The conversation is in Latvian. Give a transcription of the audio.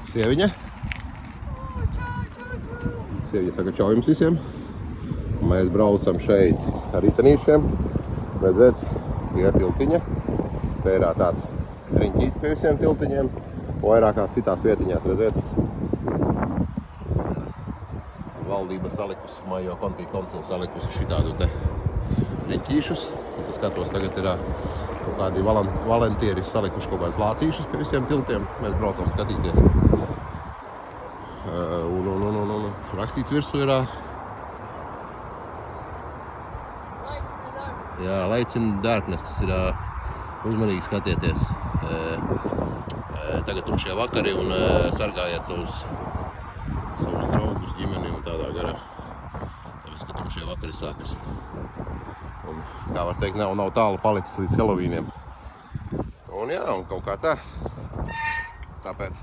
Sieviņa. Sieviņa saka čau jums visiem. Mēs braucam šeit ar ritenīšiem. Redzēt, pie tiltiņa. Te ir tāds riņķīts pie visiem tiltiņiem. Vairākās citās vietiņās, redzēt. Valdība salikusi, Majo Konti koncila salikusi šitādu te riņķīšus. Es skatos, tagad ir kaut kādi valentieri salikuši kaut kādas lācīšus pie visiem tiltiem. Mēs braucam skatīties. Un rakstīts virsū ir Lights in Darkness, tas ir uzmanīgi skatieties. Tagad tumšie vakari un sargājiet savus draugus, ģimeni un tādā garā. Tāpēc, ka tumšie vakari sākas. Un, kā var teikt, nav tālu palicis līdz Helovīniem. Un jā, un kaut kā tā. Tāpēc.